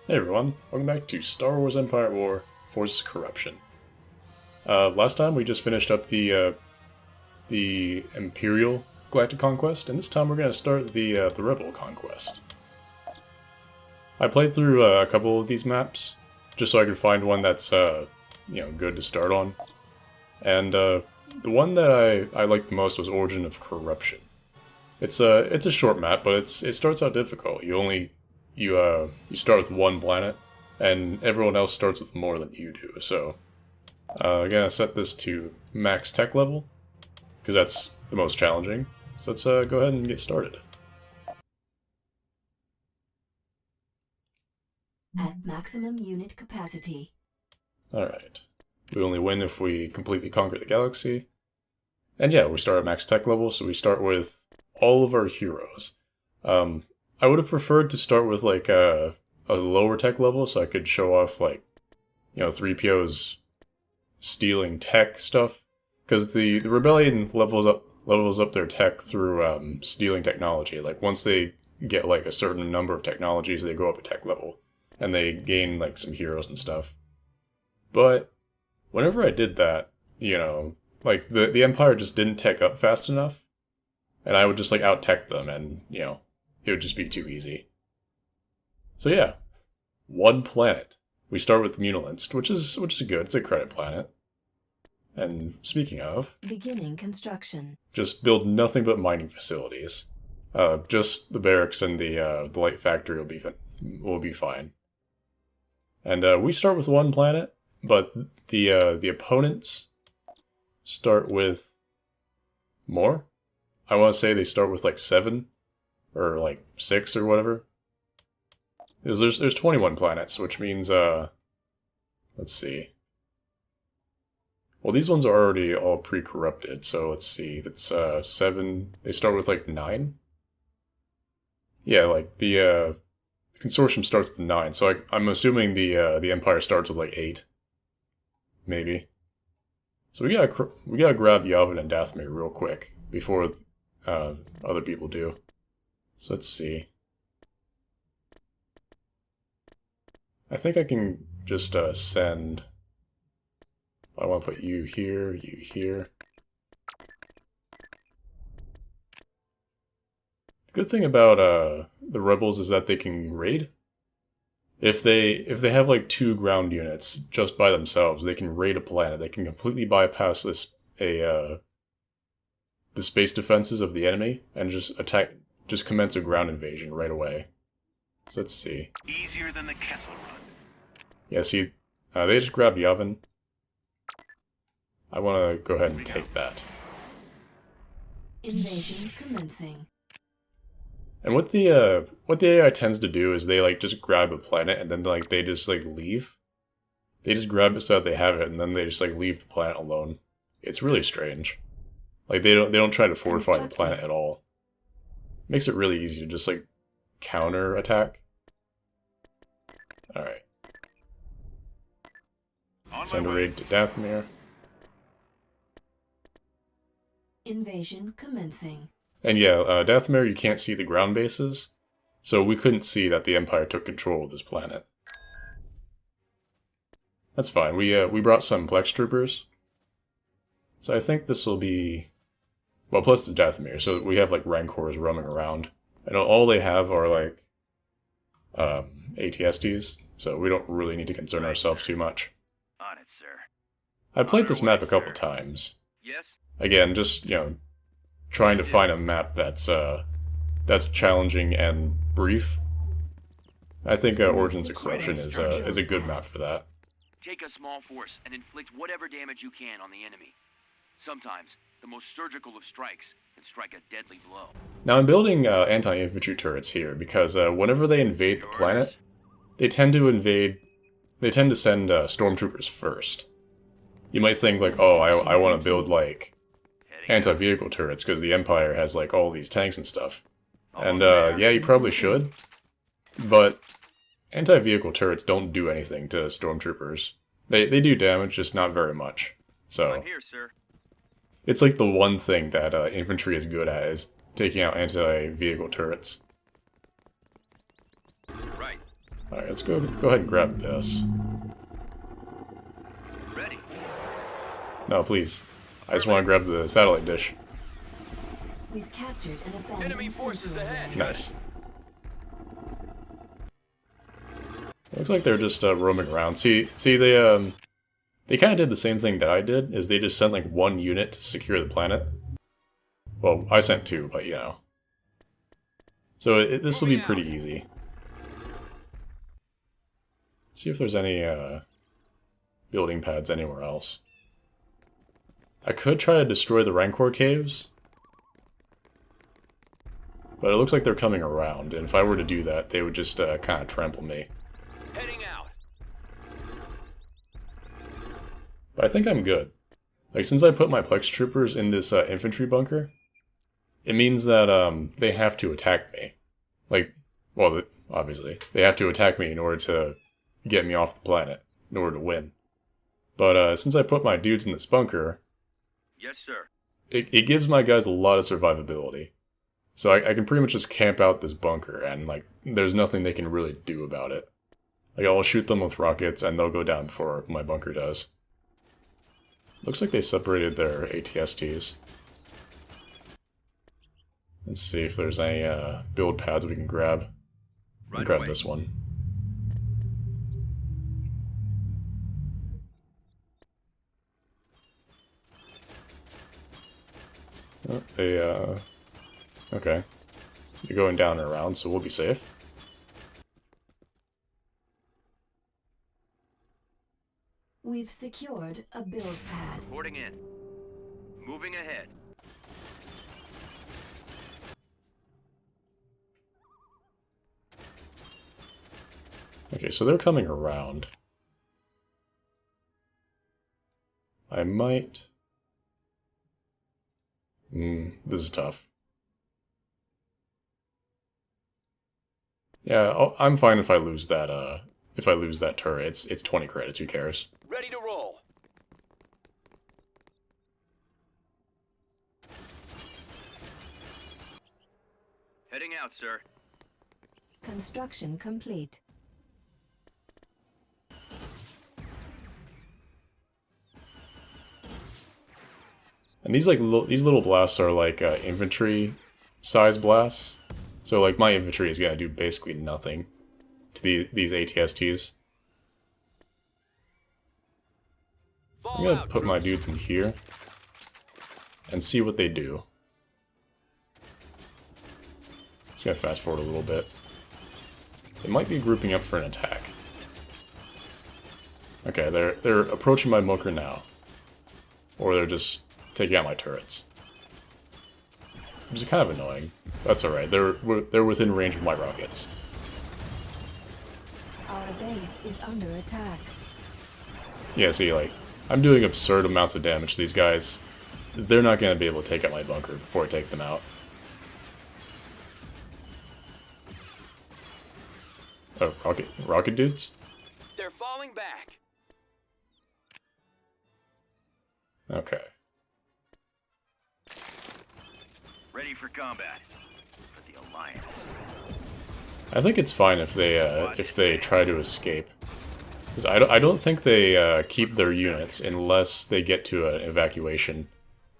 Hey everyone, welcome back to Star Wars Empire at War, Forces Corruption. Last time we just finished up the Imperial Galactic Conquest, and this time we're going to start the Rebel Conquest. I played through a couple of these maps, just so I could find one that's, good to start on. And the one that I liked the most was Origin of Corruption. It's a short map, but it starts out difficult. You start with one planet, and everyone else starts with more than you do, so I'm gonna set this to max tech level, because that's the most challenging. So let's go ahead and get started. At maximum unit capacity. Alright. We only win if we completely conquer the galaxy. And yeah, we start at max tech level, so we start with all of our heroes. I would have preferred to start with like a lower tech level so I could show off like, 3PO's stealing tech stuff. Because the Rebellion levels up their tech through stealing technology. Like once they get like a certain number of technologies, they go up a tech level. And they gain like some heroes and stuff. But whenever I did that, like the Empire just didn't tech up fast enough. And I would just like out-tech them and, it would just be too easy. So yeah, one planet. We start with Munilinst, which is good. It's a credit planet. And speaking of, Beginning construction. just build nothing but mining facilities. Just the barracks and the light factory will be fine. And we start with one planet, but the opponents start with more. I want to say they start with like 7. Or like 6 or whatever. There's 21 planets, which means, let's see. Well, these ones are already all pre-corrupted, so let's see. That's 7. They start with like 9. Yeah, like the consortium starts with 9, so I'm assuming the Empire starts with like 8, maybe. So we gotta grab Yavin and Dathomir real quick before other people do. So let's see. I think I can just send. I want to put you here, you here. The good thing about the rebels is that they can raid. If they have like 2 ground units just by themselves, they can raid a planet. They can completely bypass the space defenses of the enemy and just commence a ground invasion right away. So let's see. Easier than the Kessel Run. Yeah, see, they just grabbed Yavin. I want to go ahead and take that. Invasion commencing. And what the AI tends to do is they like just grab a planet and then like they just like leave. They just grab it so that they have it and then they just like leave the planet alone. It's really strange. Like they don't try to fortify the planet at all. Makes it really easy to just, like, counter-attack. Alright. Send a raid to Dathomir. Invasion commencing. And yeah, Dathomir, you can't see the ground bases, so we couldn't see that the Empire took control of this planet. That's fine. We brought some Plex troopers. So I think this will be... Well, plus it's Dathomir, so we have, like, Rancors roaming around. And all they have are, like, ATSTs, so we don't really need to concern ourselves too much. On it, sir. I played this map a couple times. Yes? Again, just, trying to find a map that's challenging and brief. I think Origins of Corruption is a good map for that. Take a small force and inflict whatever damage you can on the enemy. Sometimes, the most surgical of strikes can strike a deadly blow. Now I'm building anti-infantry turrets here because whenever they invade the planet, they tend to send stormtroopers first. You might think like, oh, I want to build like anti-vehicle turrets because the Empire has like all these tanks and stuff. And yeah, you probably should. But anti-vehicle turrets don't do anything to stormtroopers. They do damage, just not very much. So I'm here, sir. It's like the one thing that infantry is good at is taking out anti-vehicle turrets. Right. Alright, let's go ahead and grab this. Ready. No, please. I just want to grab the satellite dish. We've captured an abandoned Enemy forces sentry ahead. array. Nice. Looks like they're just roaming around. See, they kind of did the same thing that I did, is they just sent like one unit to secure the planet. Well, I sent two, but you know. So this will be pretty easy. See if there's any building pads anywhere else. I could try to destroy the Rancor caves, but it looks like they're coming around, and if I were to do that, they would just kind of trample me. Heading out. But I think I'm good. Like, since I put my Plex troopers in this infantry bunker, it means that they have to attack me. Like, well, obviously, they have to attack me in order to get me off the planet, in order to win. But since I put my dudes in this bunker, Yes, sir. it gives my guys a lot of survivability. So I can pretty much just camp out this bunker, and like, there's nothing they can really do about it. Like, I'll shoot them with rockets, and they'll go down before my bunker does. Looks like they separated their ATSTs. Let's see if there's any build pads we can grab. Right Grab away. this one. Oh, okay. You're going down and around, so we'll be safe. We've secured a build pad. Reporting in. Moving ahead. Okay, so they're coming around. I might... this is tough. Yeah, I'm fine if I lose that, turret. It's 20 credits, who cares? Ready to roll. Heading out, sir. Construction complete. And these these little blasts are like infantry size blasts. So like my infantry is gonna do basically nothing to these ATSTs. I'm gonna put my dudes in here and see what they do. Just gonna fast forward a little bit. They might be grouping up for an attack. Okay, they're approaching my bunker now, or they're just taking out my turrets, which is kind of annoying. That's all right. They're within range of my rockets. Our base is under attack. Yeah, see, like, I'm doing absurd amounts of damage to these guys. They're not going to be able to take out my bunker before I take them out. Oh, rocket dudes? They're falling back. Okay. Ready for combat. For the Alliance. I think it's fine if they try to escape. Because I don't think they keep their units unless they get to an evacuation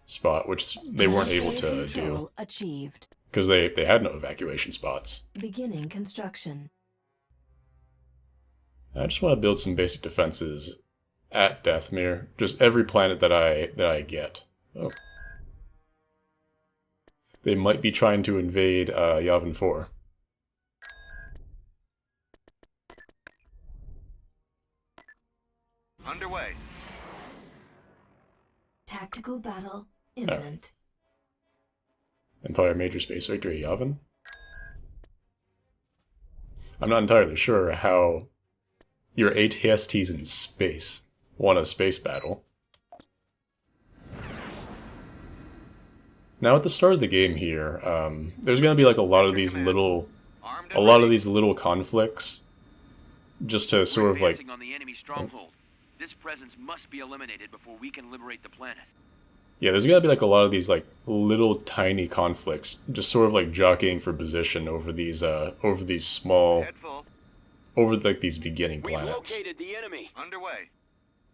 spot, which they weren't able to do. Control achieved. Because they had no evacuation spots. Beginning construction. I just want to build some basic defenses at Dathomir. Just every planet that I get. Oh. They might be trying to invade Yavin 4. Underway. Tactical battle imminent. Empire major space victory at Yavin. I'm not entirely sure how your ATSTs in space won a space battle. Now at the start of the game here, there's going to be like a lot of these little conflicts, just to sort of like. On the enemy stronghold. This presence must be eliminated before we can liberate the planet. Yeah, there's going to be like a lot of these like little tiny conflicts, just sort of like jockeying for position over these small, over like these beginning We've planets. located the enemy. Underway.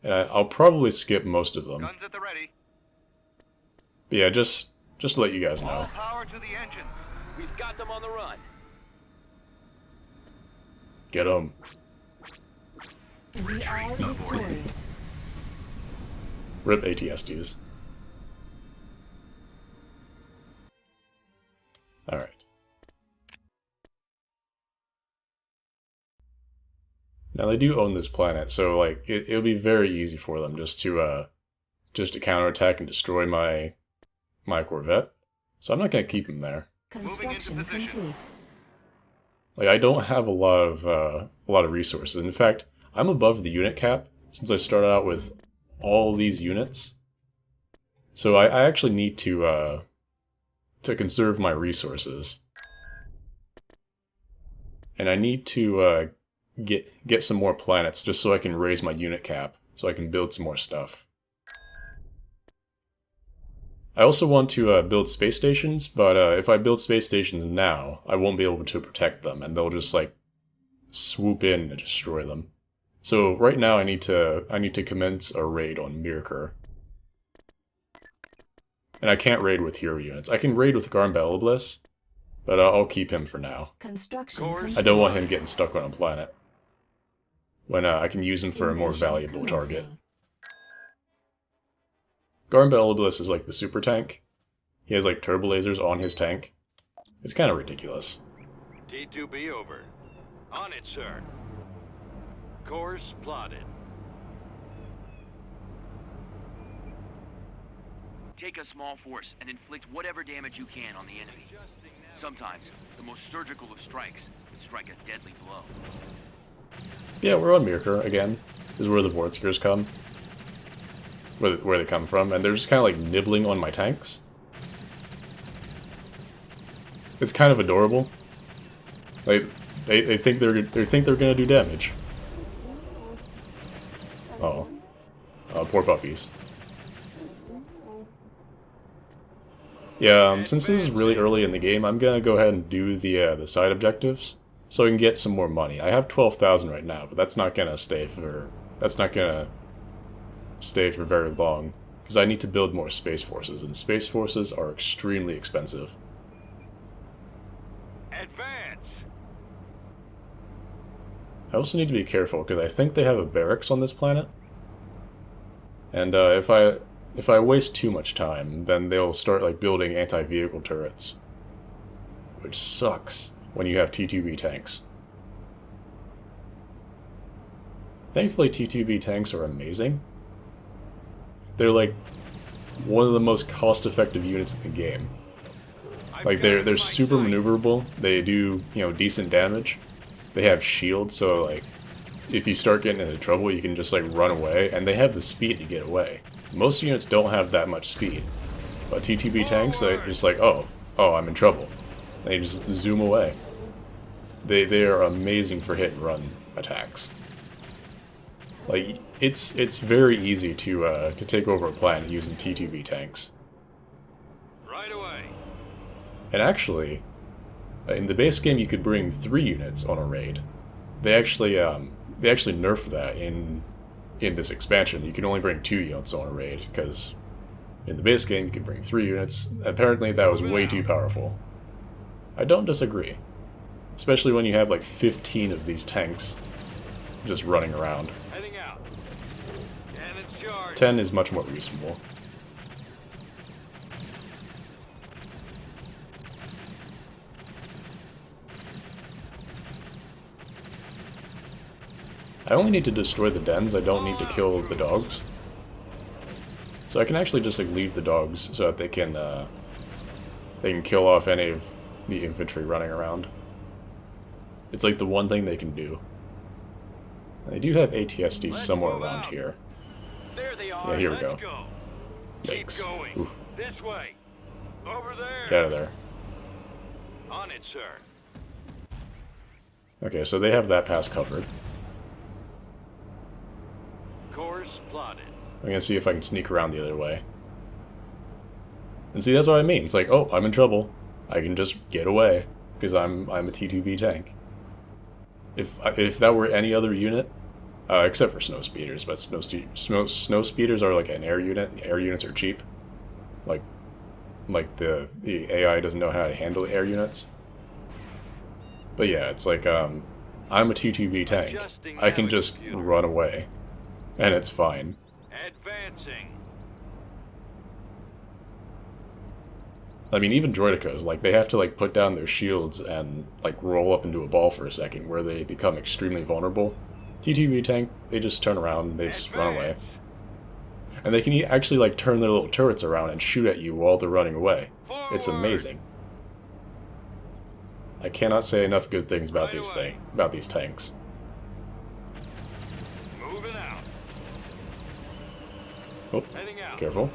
And I'll probably skip most of them. Guns at the ready. But yeah, just to let you guys All know. power to the engines. We've got them on the run. Get 'em. We are victorious. Rip ATSTs. Alright. Now they do own this planet, so like it'll be very easy for them just to counterattack and destroy my Corvette. So I'm not gonna keep them there. Construction position. complete. Like I don't have a lot of resources. In fact, I'm above the unit cap since I started out with all these units. So I actually need to conserve my resources. And I need to get some more planets just so I can raise my unit cap, so I can build some more stuff. I also want to build space stations, but if I build space stations now, I won't be able to protect them, and they'll just like swoop in and destroy them. So right now I need to commence a raid on Mirkur. And I can't raid with hero units. I can raid with Garmbel Oblis, but I'll keep him for now. Construction Course. complete. I don't want him getting stuck on a planet when I can use him for a more Invasion valuable target. commencing. Garmbel Oblis is like the super tank. He has like turbo lasers on his tank. It's kind of ridiculous. T2B over. On it, sir. Course plotted. Take a small force and inflict whatever damage you can on the enemy. Sometimes, the most surgical of strikes can strike a deadly blow. Yeah, we're on Mirkur again. This is where the Vortskers come. Where they come from, and they're just kind of like nibbling on my tanks. It's kind of adorable. Like they think they're gonna do damage. Oh, poor puppies. Yeah, since this is really early in the game, I'm gonna go ahead and do the side objectives so I can get some more money. I have 12,000 right now, but that's not gonna stay for very long because I need to build more space forces, and space forces are extremely expensive. Advance. I also need to be careful because I think they have a barracks on this planet, and if I waste too much time, then they'll start like building anti-vehicle turrets, which sucks when you have T2B tanks. Thankfully, T2B tanks are amazing. They're like one of the most cost-effective units in the game. Like they're super maneuverable. They do, decent damage. They have shields, so like if you start getting into trouble, you can just like run away, and they have the speed to get away. Most units don't have that much speed, but T2B tanks, they're just like, oh, I'm in trouble. They just zoom away. They are amazing for hit and run attacks. Like it's very easy to take over a planet using T2B tanks. Right away. And actually, in the base game, you could bring 3 units on a raid. They actually nerfed that in this expansion. You can only bring 2 units on a raid because in the base game you could bring 3 units. Apparently, that was way too powerful. I don't disagree, especially when you have like 15 of these tanks just running around. Heading out. Cannons charged. 10 is much more reasonable. I only need to destroy the dens, I don't need to kill the dogs. So I can actually just like leave the dogs so that they can kill off any of the infantry running around. It's like the one thing they can do. They do have ATSTs somewhere around here. There they are. Yeah, here we Let's go. Keep Yikes. going. Oof. This way. Over there. Get out of there. On it, sir. Okay, so they have that pass covered. Course plotted. I'm gonna see if I can sneak around the other way. And see, that's what I mean. It's like, oh, I'm in trouble. I can just get away because I'm a T2B tank. if that were any other unit, except for snow speeders, but snow speeders are like an air unit. Air units are cheap. Like the AI doesn't know how to handle air units. But yeah, it's like I'm a TTB tank. I can just run away, and it's fine. Advancing. I mean, even droidicas, like, they have to, like, put down their shields and, like, roll up into a ball for a second, where they become extremely vulnerable. TTB tank, they just turn around, and they just run away. And they can actually, like, turn their little turrets around and shoot at you while they're running away. It's amazing. I cannot say enough good things about these tanks. Moving out. Oh, Heading out. careful.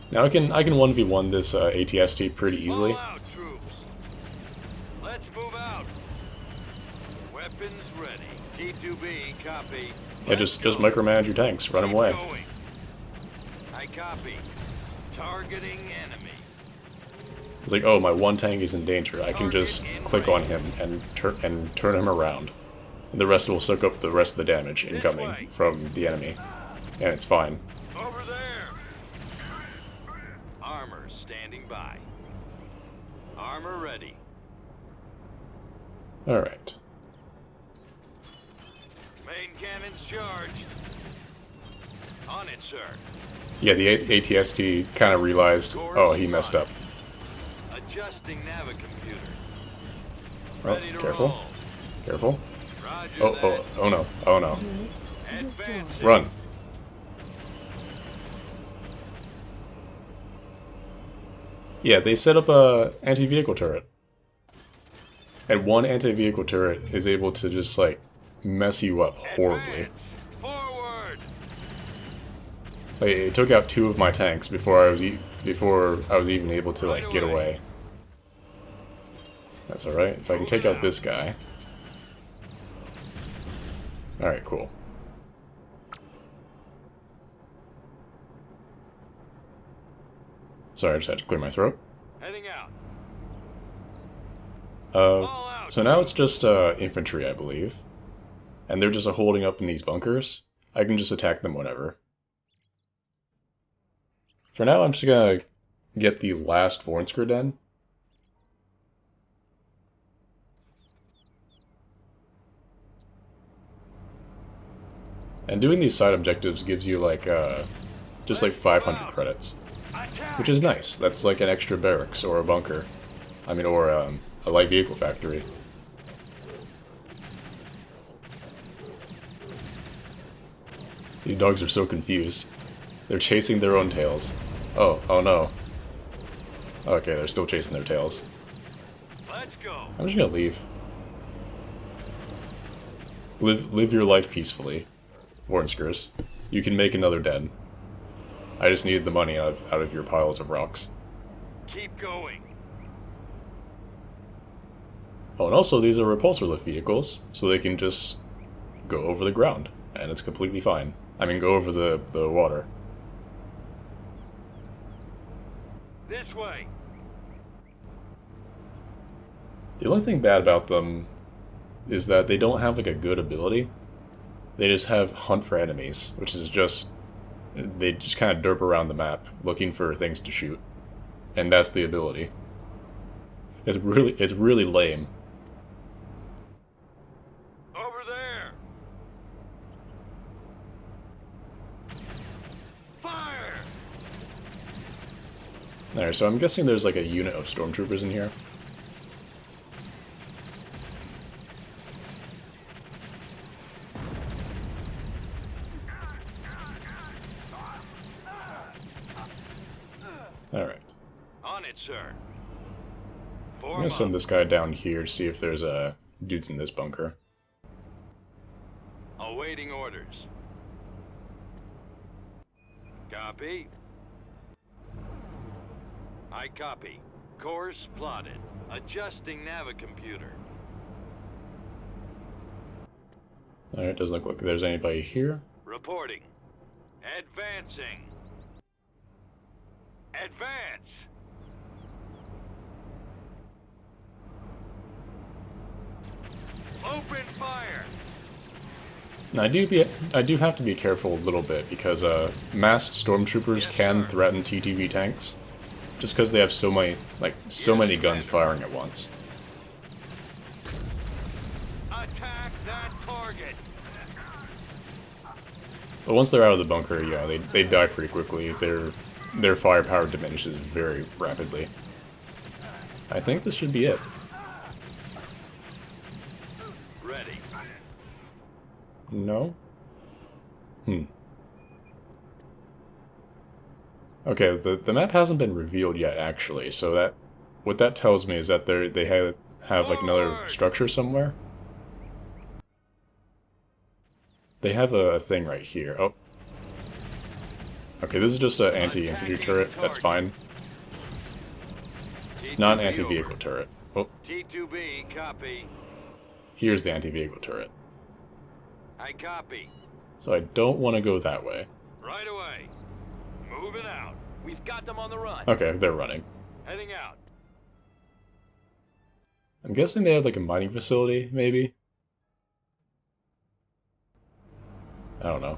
Now I can 1v1 this ATST pretty easily. All out, troops. Let's move out. Weapons ready. T2B, copy. Yeah, just micromanage your tanks, run them away. Going. I copy. Targeting enemy. It's like, oh, my one tank is in danger. I can just click on him and turn him around. And the rest will soak up the rest of the damage incoming from the enemy. And it's fine. Over there. Armor standing by. Armor ready. Alright. Main cannons charged. On it, sir. Yeah, the ATST kind of realized, oh, he messed up. Adjusting Navicomputer. Oh, Ready to careful. roll. Careful. Roger Oh, that. oh no. Oh no. Unit destroyed. Advancing. Run. Yeah, they set up a anti-vehicle turret. And one anti-vehicle turret is able to just, like, mess you up horribly. Advance. Forward. Like, it took out 2 of my tanks before I was even able to, like, get away. That's alright. If I can take out this guy. Alright, cool. Sorry, I just had to clear my throat. Heading out. So now it's just infantry, I believe. And they're just holding up in these bunkers. I can just attack them whenever. For now, I'm just gonna get the last Vornsker den. And doing these side objectives gives you like, just like 500 credits. Which is nice. That's like an extra barracks or a bunker. I mean, or a light vehicle factory. These dogs are so confused. They're chasing their own tails. Oh no. Okay, they're still chasing their tails. Let's go. I'm just gonna leave. Live your life peacefully, Vornskers. You can make another den. I just needed the money out of your piles of rocks. Keep going. Oh, and also these are repulsor lift vehicles, so they can just go over the ground, and it's completely fine. I mean, go over the water. This way. The only thing bad about them is that they don't have like a good ability. They just have hunt for enemies, which is just... They just kind of derp around the map, looking for things to shoot. And that's the ability. It's really lame. Over there. Fire. Alright, so I'm guessing there's like a unit of stormtroopers in here. Alright. On it, sir. I'm Form gonna up. send this guy down here to see if there's dudes in this bunker. Awaiting orders. Copy. I copy. Course plotted. Adjusting Navicomputer. Alright, doesn't look like there's anybody here. Reporting. Advancing. Advance. Open fire! And I do have to be careful a little bit because masked stormtroopers Yes, can sir. threaten TTV tanks, just because they have so many guns firing at once. Attack that target! But once they're out of the bunker, yeah, they die pretty quickly. Their firepower diminishes very rapidly. I think this should be it. Ready. No? Okay, the map hasn't been revealed yet, actually, so what that tells me is that they have like another Forward! structure somewhere. They have a thing right here. Oh. Okay, this is just an anti-infantry turret. That's fine. It's not an anti-vehicle turret. Oh, T2B, copy. here's the anti-vehicle turret. I copy. So I don't want to go that way. Right away. Moving out. We've got them on the run. Okay, they're running. Heading out. I'm guessing they have like a mining facility, maybe? I don't know.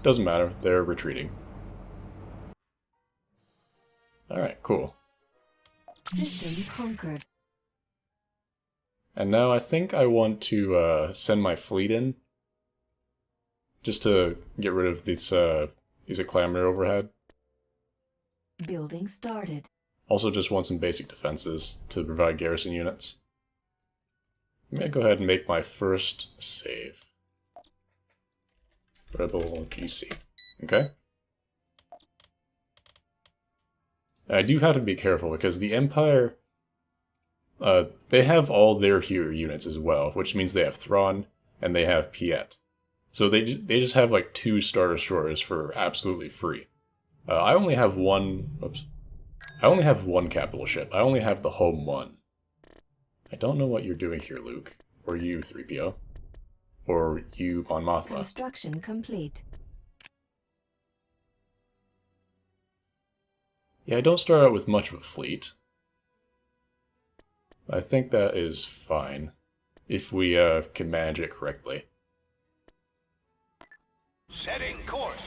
Doesn't matter, they're retreating. Alright, cool. System conquered. And now I think I want to send my fleet in. Just to get rid of these acclamator overhead. Building started. Also just want some basic defenses to provide garrison units. I'm gonna go ahead and make my first save. Rebel GC. Okay. I do have to be careful because the Empire, they have all their hero units as well, which means they have Thrawn and they have Piet. So they just have like 2 Star Destroyers for absolutely free. I only have one. Oops. I only have one capital ship. I only have the home one. I don't know what you're doing here, Luke, or you, 3PO, or you, Mon Mothma. Construction complete. Yeah, I don't start out with much of a fleet. I think that is fine, if we can manage it correctly. Setting course.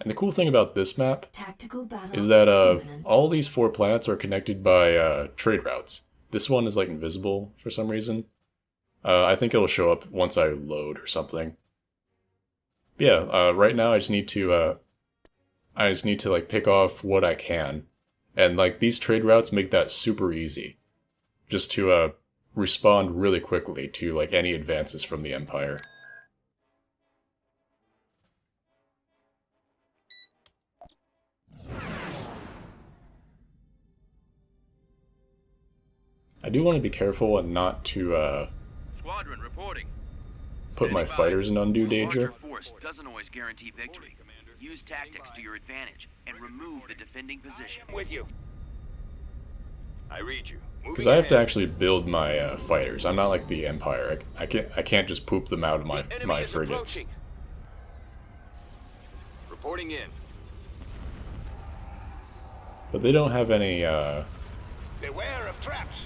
And the cool thing about this map Tactical battle. is that imminent. all these 4 planets are connected by trade routes. This one is like invisible for some reason. I think it'll show up once I load or something. But yeah, right now I just need to like pick off what I can, and like these trade routes make that super easy, just to respond really quickly to like any advances from the Empire. I do want to be careful and not to Squadron reporting. put my fighters in undue danger. Larger force doesn't always guarantee victory. Use tactics to your advantage and remove the defending position. With you. I read you. Because I have to actually build my fighters. I'm not like the Empire. I can't just poop them out of my frigates. Reporting in. But they don't have any. Beware of traps.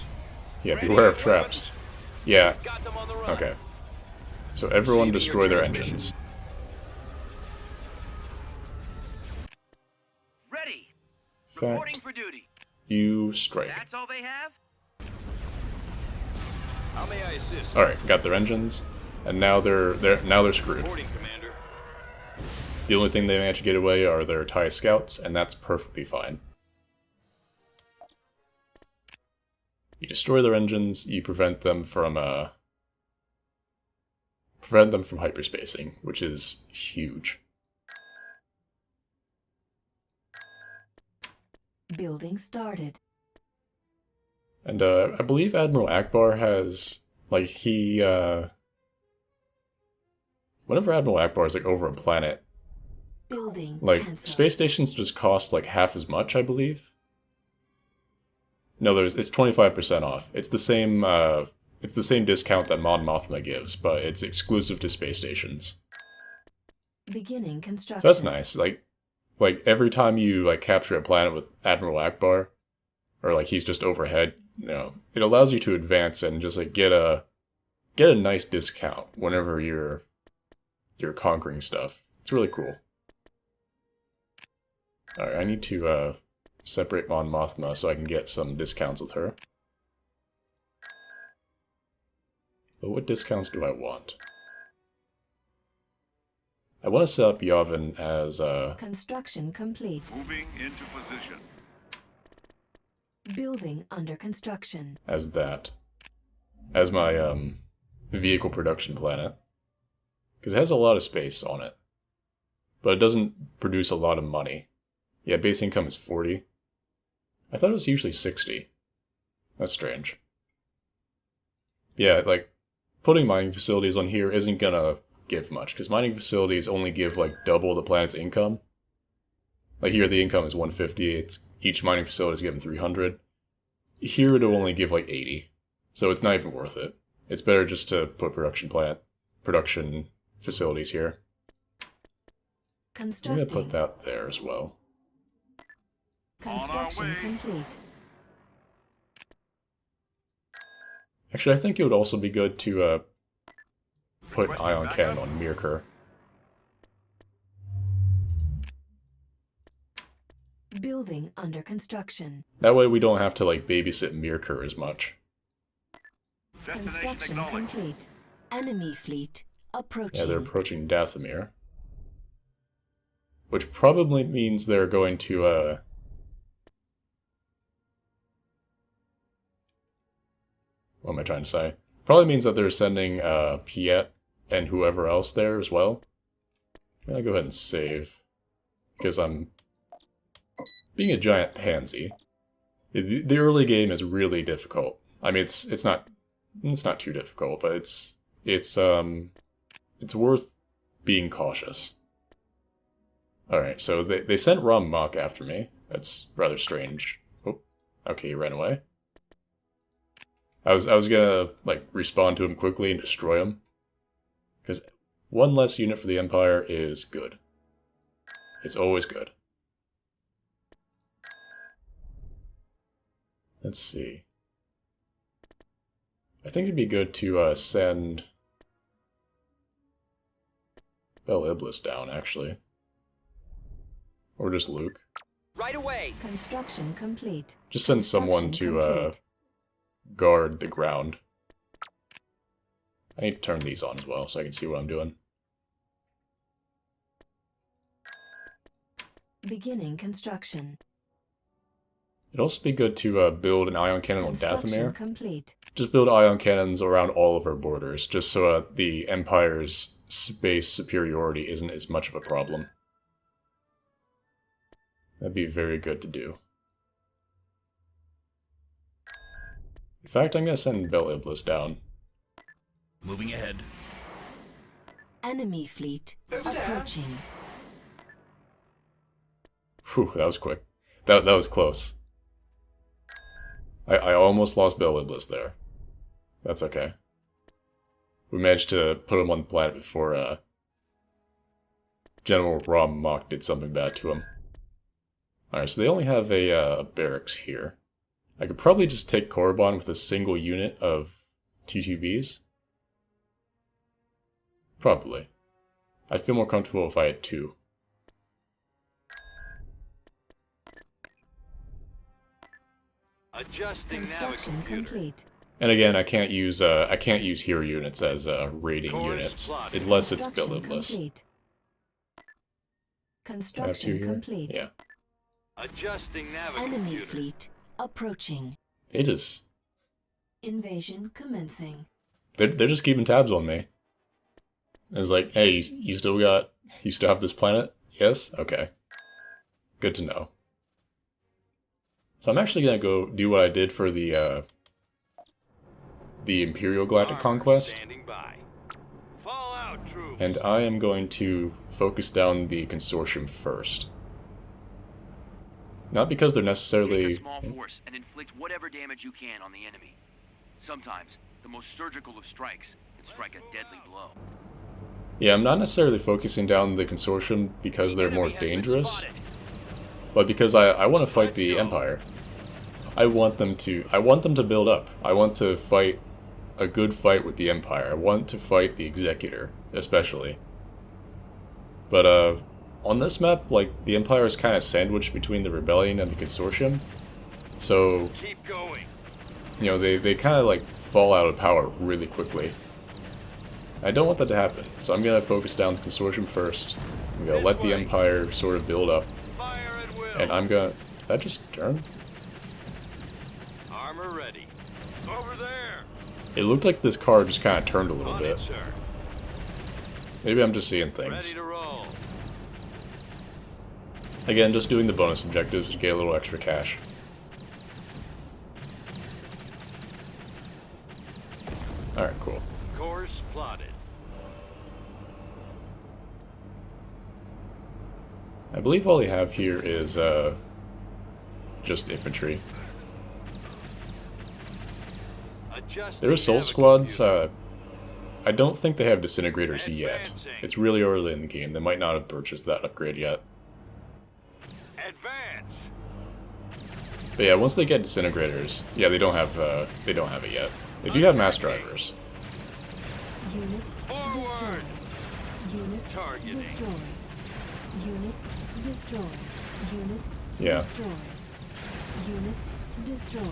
Yeah, Ready beware of as traps. weapons. Yeah. Got them on the run. Okay. So everyone Receiving destroy your their transmission. engines. Ready! Fact. Reporting for duty. You strike. That's all they have? How may I assist? All right, got their engines, and now they're screwed. Reporting, Commander. The only thing they manage to get away are their TIE scouts, and that's perfectly fine. You destroy their engines, you prevent them from hyperspacing, which is huge. Building started. And I believe Admiral Akbar has like whenever Admiral Akbar is like over a planet, Building like cancelled. space stations just cost like half as much, I believe. No, it's 25% off. It's the same discount that Mon Mothma gives, but it's exclusive to space stations. Beginning construction. So that's nice. Like every time you like capture a planet with Admiral Akbar, or like he's just overhead, you know, it allows you to advance and just like get a nice discount whenever you're conquering stuff. It's really cool. Alright, I need to separate Mon Mothma so I can get some discounts with her. But what discounts do I want? I want to set up Yavin as Construction complete. Moving into position. Building under construction. as that. As my vehicle production planet. Because it has a lot of space on it. But it doesn't produce a lot of money. Yeah, base income is 40. I thought it was usually 60. That's strange. Yeah, like, putting mining facilities on here isn't gonna give much, because mining facilities only give, like, double the planet's income. Like, here the income is 150, each mining facility is given 300. Here it'll only give, like, 80. So it's not even worth it. It's better just to put production facilities here. I'm Constructing. gonna put that there as well. Construction On our way. complete. Actually, I think it would also be good to put Requesting ion backup? cannon on Mirkur. Building under construction. That way we don't have to like babysit Mirkur as much. Destination Construction acknowledged. complete. Enemy fleet approaching. Yeah, they're approaching Dathomir. Which probably means they're going to what am I trying to say? Probably means that they're sending Piet and whoever else there as well. I'll go ahead and save. Because I'm being a giant pansy. The early game is really difficult. I mean it's not too difficult, but it's worth being cautious. Alright, so they sent Rom Mok after me. That's rather strange. Oh, okay, he ran away. I was gonna, like, respond to him quickly and destroy him. Because one less unit for the Empire is good. It's always good. Let's see. I think it'd be good to send Bel Iblis down, actually. Or just Luke. Right away. Construction complete. Just send someone Construction to complete. guard the ground. I need to turn these on as well so I can see what I'm doing. Beginning construction. It'd also be good to build an ion cannon on Construction Dathomir. complete. Just build ion cannons around all of our borders, just so the Empire's space superiority isn't as much of a problem. That'd be very good to do. In fact, I'm gonna send Bel Iblis down. Moving ahead. Enemy fleet approaching. Whew, that was quick. That was close. I almost lost Bel Iblis there. That's okay. We managed to put him on the planet before General Rom Mok did something bad to him. Alright, so they only have a barracks here. I could probably just take Korriban with a single unit of T2Bs. Probably. I'd feel more comfortable if I had two. Adjusting Construction navigation. complete. And again, I can't use hero units as raiding units unless it's Bel Construction Iblis. complete. I have two Construction here. complete. Yeah, Adjusting Enemy navigation. fleet approaching. they just Invasion commencing. they're just keeping tabs on me. It's like, hey, you still have this planet? Yes? Okay. Good to know. So I'm actually gonna go do what I did for the Imperial Galactic Armor Conquest, Standing by. Fallout troops. and I am going to focus down the Consortium first. Not because they're Take necessarily... a small force and inflict whatever damage you can on the enemy. Sometimes, the most surgical of strikes can strike a deadly blow. Yeah, I'm not necessarily focusing down the Consortium because they're more Enemy has been dangerous, spotted. but because I want to fight the Empire. I want them to build up. I want to fight a good fight with the Empire. I want to fight the Executor, especially. But, on this map, like, the Empire is kind of sandwiched between the Rebellion and the Consortium. So, Keep going. you know, they kind of, like, fall out of power really quickly. I don't want that to happen, so I'm gonna focus down the Consortium first. I'm gonna let the Empire sort of build up. Fire at will. And I'm gonna... Did that just turn? Armor ready. Over there. It looked like this car just kind of turned a little On bit. it, sir. Maybe I'm just seeing Ready things. to roll. Again, just doing the bonus objectives to get a little extra cash. Alright, cool. Course plotted. I believe all we have here is, just infantry. Adjusting There are Soul navigator. Squads, I don't think they have disintegrators yet. It's really early in the game, they might not have purchased that upgrade yet. Advance. But yeah, once they get disintegrators, yeah, they don't have it yet. They do have mass drivers. Unit Forward. destroyed. Unit Targeting. destroyed. Unit destroyed. Unit Yeah. destroyed. Unit destroyed.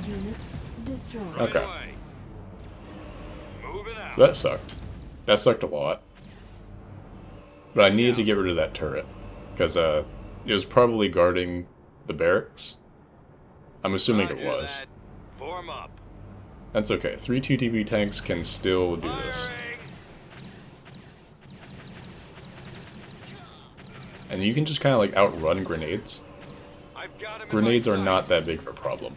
Unit destroyed. Right Okay. away. Moving out. So that sucked. That sucked a lot. But I needed to get rid of that turret. Because, it was probably guarding the barracks. I'm assuming it Roger was. that. Form up. That's okay. 3 2TB tanks can still do this. Firing. And you can just kind of like outrun grenades. I've got him in Grenades my are sight. not that big of a problem.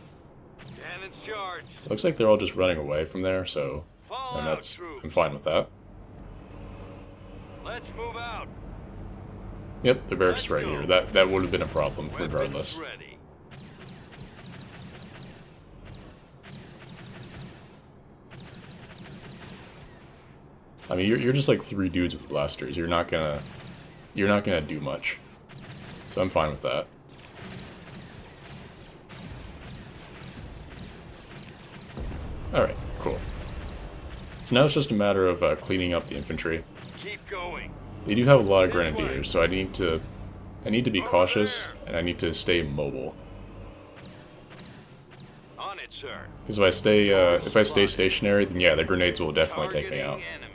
Cannons charged. Looks like they're all just running away from there, so Fall and out, that's troops. I'm fine with that. Let's move out. Yep, the barracks is right Let's here. go. That would have been a problem Weapons regardless. ready. I mean, you're just like 3 dudes with blasters. You're not gonna do much. So I'm fine with that. Alright, cool. So now it's just a matter of cleaning up the infantry. Keep going. They do have a lot of grenadiers, so I need to be cautious, and I need to stay mobile. On it, sir. Because if I stay stationary, then yeah, the grenades will definitely take me out. Targeting enemy.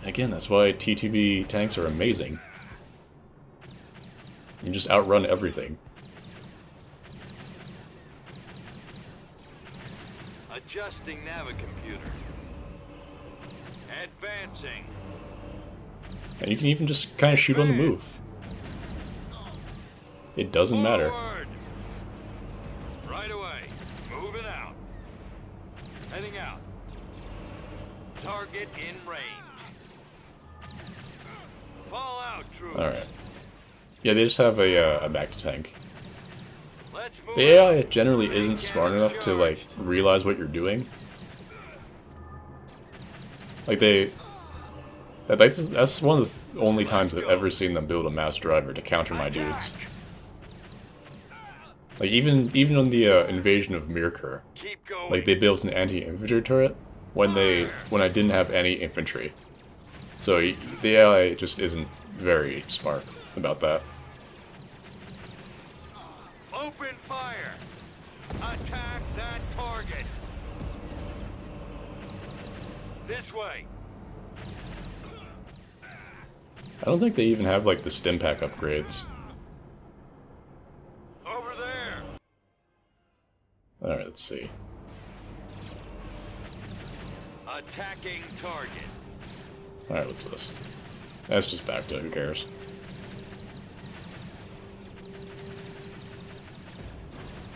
Again, that's why T2B tanks are amazing. You just outrun everything. Adjusting navicomputer. Advancing. And you can even just kind of shoot on the move. It doesn't matter. Forward. Right away. Moving out. Heading out. Target in range. Fall out, troops. Alright. Yeah, they just have a back-to-tank. Let's move The AI out. generally isn't smart enough to, like, realize what you're doing. Like, that's one of the only times I've ever seen them build a mass driver to counter my dudes. Like, even on the invasion of Mirkur, Keep going. like, they built an anti-infantry turret when I didn't have any infantry. So the AI just isn't very smart about that. Open fire. Attack that target. This way. I don't think they even have, like, the stim pack upgrades. Over there. Alright, let's see. Attacking target. Alright, what's this? That's just back to, who cares?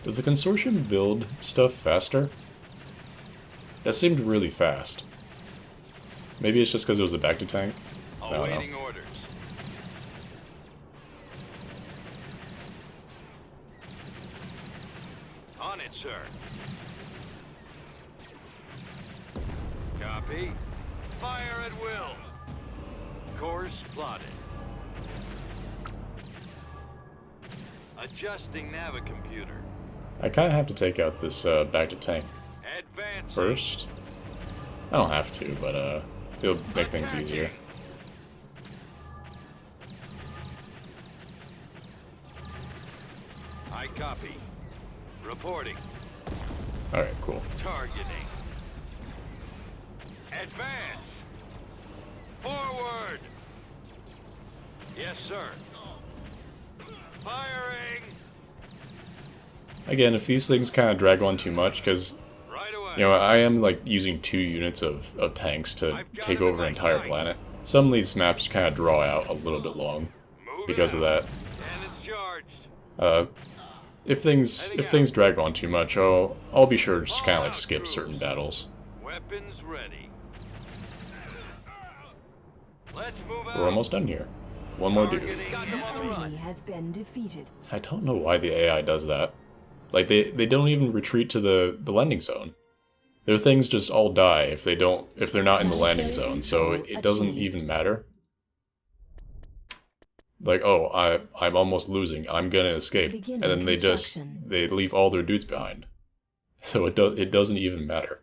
Does the consortium build stuff faster? That seemed really fast. Maybe it's just because it was a back-to-tank? I don't know. Awaiting orders. On it, sir. Copy. Fire at will. Course plotted. Adjusting Navicomputer. I kind of have to take out this back to tank Advance. first. I don't have to, but it'll make things easier. I copy. Reporting. Alright, cool. Targeting. Advance. Forward. Yes, sir. Firing. Again, if these things kind of drag on too much, because, Right away. you know, I am, like, using 2 units of tanks to take over an entire planet. Some of these maps kind of draw out a little bit long Moving because of out. that. And it's charged. If things drag on too much, I'll be sure to just kind of, like, skip certain battles. Weapons ready. Let's move out. We're almost done here. One more dude. Targeting. Got them on the Enemy run. has been defeated. I don't know why the AI does that. Like, they don't even retreat to the landing zone. Their things just all die if they're not in the landing zone, so it doesn't even matter. Like, oh, I'm almost losing, I'm gonna escape. Beginning And then construction. they leave all their dudes behind. So it doesn't even matter.